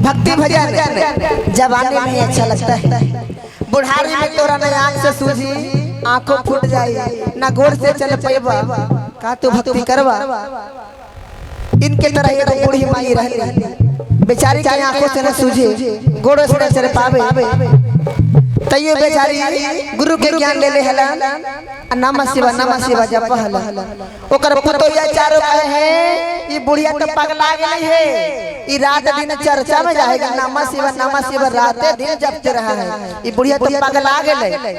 भक्ति भजन जवानी में अच्छा लगता है, बुढ़ारी में तोरा न आँख से सूझी आंखों फूट जाई ना गोड़ से चल पैबा का तू भक्ति करवा। इनके तरह ये तो बूढ़ी माई रही बेचारी की आंखों से न सूझे गोड़ों से न चल पावे तैयो बेचारी गुरु के ज्ञान ले ले हला नमः शिवा जप हला ओकर पुतोया चारों कहे है ये बुढ़िया तो पगला गई है ये रात दिन चर्चा में जाएगा नमः शिवा रात दिन जपते रहा है ये बुढ़िया तो पगला गई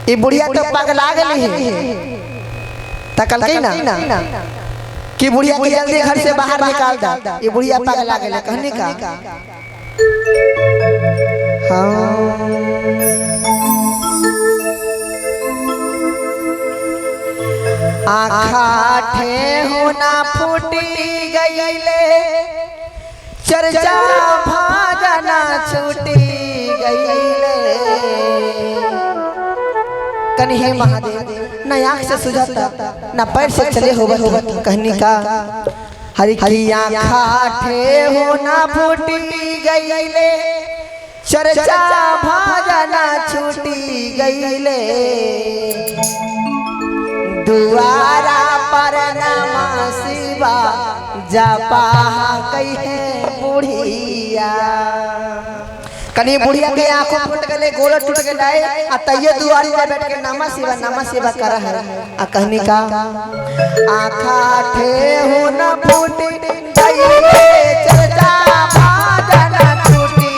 ये बुढ़िया तो पगला गई है तकल के ना कि बुढ़िया के जल्दी घर से बाहर निकाल दा ये बुढ़िया पगला गई कहने का आँखाठे होना फूटी गईले चर्चा भाजना छूटी गईले कनी हे महादेव न आँख से सुझाता न पैर से चले होगा कहनी का हरि की आँखाठे होना फूटी गईले चर्चा भाजना छूटी गईले दुआरा पर नमः शिवा जपा कहे बुढ़िया कनी बुढ़िया के आंखों फूट गए गोड़ टूट गए आ तैयो दुआरी पे बैठ के नमः शिवा कर है आ कहनी का आँखा ठे हो न फूटी गईले चर्चा भाजना छूटी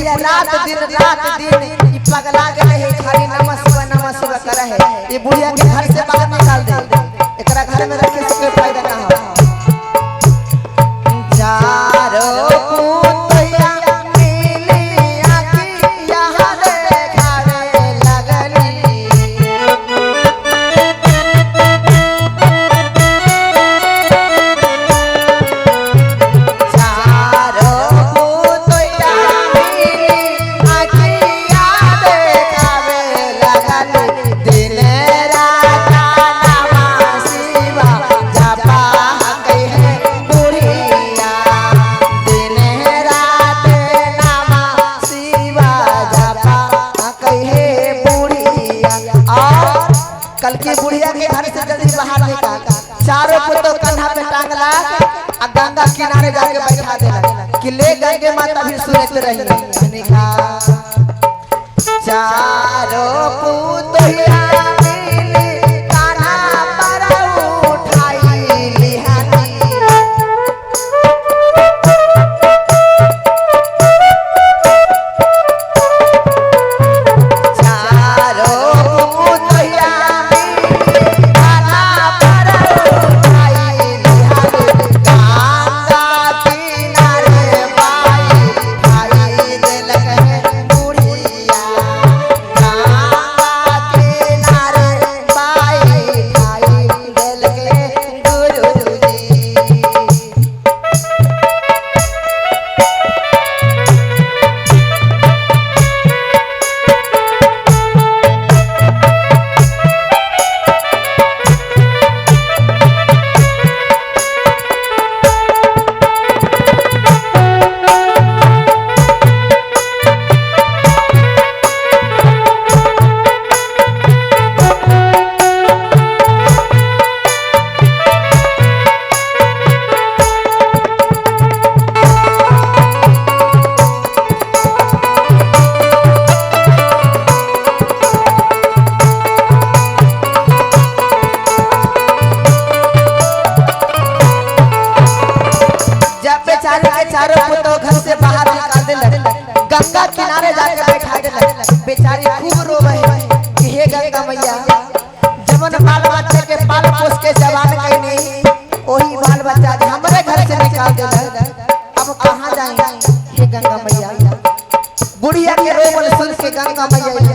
रात दिन पगला गए है खाली नमः शिवा कर है ये बुढ़िया के घर से बाहर निकाल दे एकरा घर में रखे से कोई फायदा ना हो चारों कल की बुढ़िया के घर से जल्दी बाहर निकाल चारों पुतो कंधा पे टांगला आ गंगा किनारे जाके बैठा देला कि ले गंगे माता भी सुनते रही चारों पुतोया किनारे चारों पुतो घर से बाहर निकाल देलक, गंगा किनारे जाके बैठा देलक। बेचारी खूब रोवे कि हे गंगा मैया, जवन बाल बच्चे के पाल पोस के जवान कइनी, ओही बाल बच्चा हमरे घर से निकाल देलक, अब कहां जाएं हे गंगा मैया। बुढ़िया के रोवल सुन के गंगा मैया